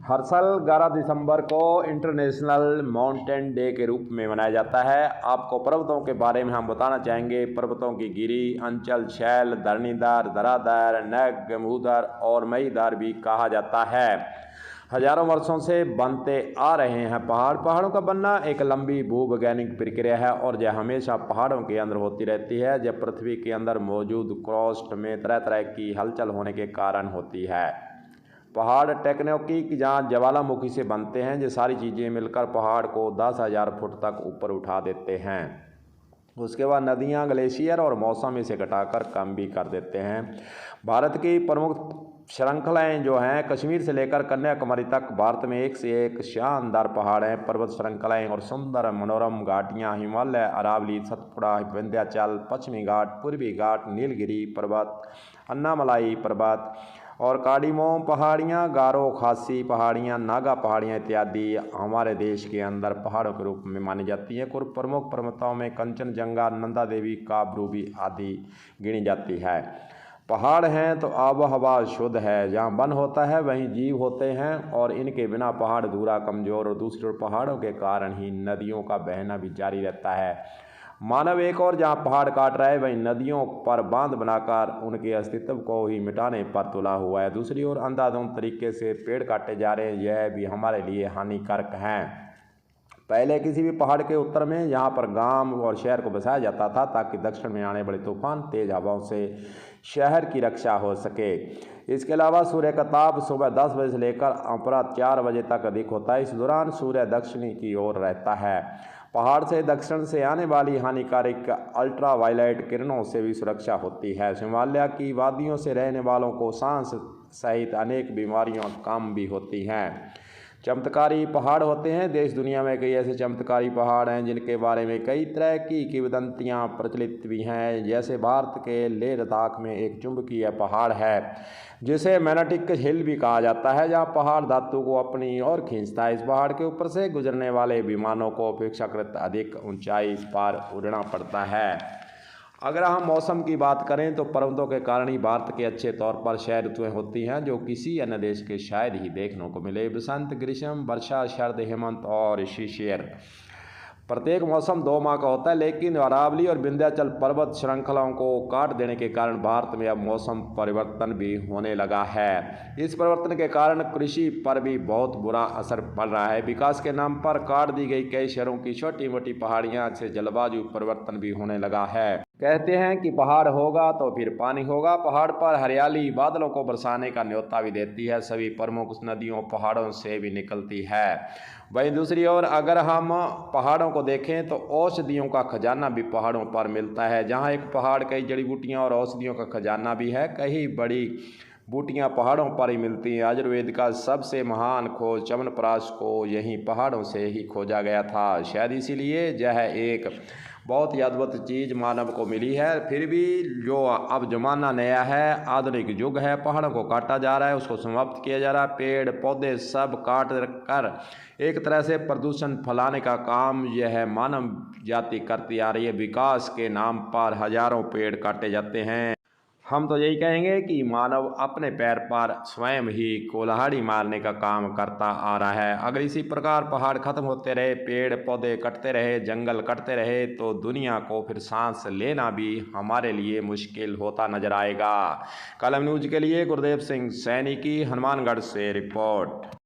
हर साल 11 दिसंबर को international mountain day के रूप में मनाया जाता है। आपको पर्वतों के बारे में हम बताना चाहेंगे। पर्वतों की गिरी, अंचल, शैल, धरणीधर, धराधर, नग, गंगूधर और महीधर भी कहा जाता है। हजारों वर्षों से बनते आ रहे हैं पहाड़ों का बनना एक लंबी भूवैज्ञानिक प्रक्रिया है और यह हमेशा पहाड़ों के अंदर होती रहती है। जब पृथ्वी के अंदर मौजूद क्रस्ट में तरह तरह की हलचल होने के कारण होती है। पहाड़ टेक्टोनिक जहाँ ज्वालामुखी से बनते हैं, ये सारी चीज़ें मिलकर पहाड़ को 10,000 फुट तक ऊपर उठा देते हैं। उसके बाद नदियाँ, ग्लेशियर और मौसम इसे घटाकर कम भी कर देते हैं। भारत की प्रमुख श्रृंखलाएँ जो हैं, कश्मीर से लेकर कन्याकुमारी तक भारत में एक से एक शानदार पहाड़ हैं, पर्वत श्रृंखलाएँ और सुंदर मनोरम घाटियाँ, हिमालय, अरावली, सतपुड़ा, विंध्याचल, पश्चिमी घाट, पूर्वी घाट, नीलगिरी पर्वत, अन्नामलाई पर्वत और काडीमोम पहाड़ियाँ, गारो खासी पहाड़ियाँ, नागा पहाड़ियाँ इत्यादि हमारे देश के अंदर पहाड़ों के रूप में मानी जाती हैं। कुछ प्रमुख पर्वतों में कंचनजंगा, नंदा देवी, काबरू भी आदि गिनी जाती है। पहाड़ हैं तो आबोहवा शुद्ध है, जहाँ वन होता है वहीं जीव होते हैं और इनके बिना पहाड़ अधूरा, कमज़ोर और दूसरी ओर पहाड़ों के कारण ही नदियों का बहना भी जारी रहता है। मानव एक और जहाँ पहाड़ काट रहा है वहीं नदियों पर बांध बनाकर उनके अस्तित्व को ही मिटाने पर तुला हुआ है। दूसरी ओर अंधाधुंध तरीके से पेड़ काटे जा रहे हैं, यह भी हमारे लिए हानिकारक हैं। पहले किसी भी पहाड़ के उत्तर में यहाँ पर गांव और शहर को बसाया जाता था ताकि दक्षिण में आने वाले तूफान, तेज हवाओं से शहर की रक्षा हो सके। इसके अलावा सूर्य का ताप सुबह 10 बजे से लेकर अपराह्न 4 बजे तक अधिक होता है। इस दौरान सूर्य दक्षिणी की ओर रहता है। पहाड़ से दक्षिण से आने वाली हानिकारक अल्ट्रावायलेट किरणों से भी सुरक्षा होती है। हिमालय की वादियों से रहने वालों को सांस सहित अनेक बीमारियां कम भी होती हैं। चमत्कारी पहाड़ होते हैं। देश दुनिया में कई ऐसे चमत्कारी पहाड़ हैं जिनके बारे में कई तरह की किंवदंतियाँ प्रचलित भी हैं। जैसे भारत के लेह लद्दाख में एक चुंबकीय पहाड़ है जिसे मैग्नेटिक हिल भी कहा जाता है, जहाँ पहाड़ धातु को अपनी ओर खींचता है। इस पहाड़ के ऊपर से गुजरने वाले विमानों को अपेक्षाकृत अधिक ऊंचाई पर उड़ना पड़ता है। अगर हम मौसम की बात करें तो पर्वतों के कारण ही भारत के अच्छे तौर पर 6 ऋतुएं होती हैं, जो किसी अन्य देश के शायद ही देखने को मिले। बसंत, ग्रीष्म, वर्षा, शरद, हेमंत और शिशिर। प्रत्येक मौसम 2 माह का होता है, लेकिन अरावली और विंध्याचल पर्वत श्रृंखलाओं को काट देने के कारण भारत में अब मौसम परिवर्तन भी होने लगा है। इस परिवर्तन के कारण कृषि पर भी बहुत बुरा असर पड़ रहा है। विकास के नाम पर काट दी गई कई शहरों की छोटी मोटी पहाड़ियाँ से जलवायु परिवर्तन भी होने लगा है। कहते हैं कि पहाड़ होगा तो फिर पानी होगा। पहाड़ पर हरियाली बादलों को बरसाने का न्योता भी देती है। सभी प्रमुख नदियों पहाड़ों से भी निकलती है। वहीं दूसरी ओर अगर हम पहाड़ों को देखें तो औषधियों का खजाना भी पहाड़ों पर मिलता है। जहां एक पहाड़ कई जड़ी बूटियां और औषधियों का खजाना भी है। कई बड़ी बूटियां पहाड़ों पर ही मिलती हैं। आयुर्वेद का सबसे महान खोज च्यवनप्राश को यहीं पहाड़ों से ही खोजा गया था। शायद इसीलिए यह एक बहुत ही अद्भुत चीज़ मानव को मिली है। फिर भी जो अब ज़माना नया है, आधुनिक युग है, पहाड़ों को काटा जा रहा है, उसको समाप्त किया जा रहा है। पेड़ पौधे सब काट कर एक तरह से प्रदूषण फैलाने का काम यह मानव जाति करती आ रही है। विकास के नाम पर हजारों पेड़ काटे जाते हैं। हम तो यही कहेंगे कि मानव अपने पैर पर स्वयं ही कुल्हाड़ी मारने का काम करता आ रहा है। अगर इसी प्रकार पहाड़ खत्म होते रहे, पेड़ पौधे कटते रहे, जंगल कटते रहे तो दुनिया को फिर सांस लेना भी हमारे लिए मुश्किल होता नजर आएगा। कलम न्यूज के लिए गुरदेव सिंह सैनी की हनुमानगढ़ से रिपोर्ट।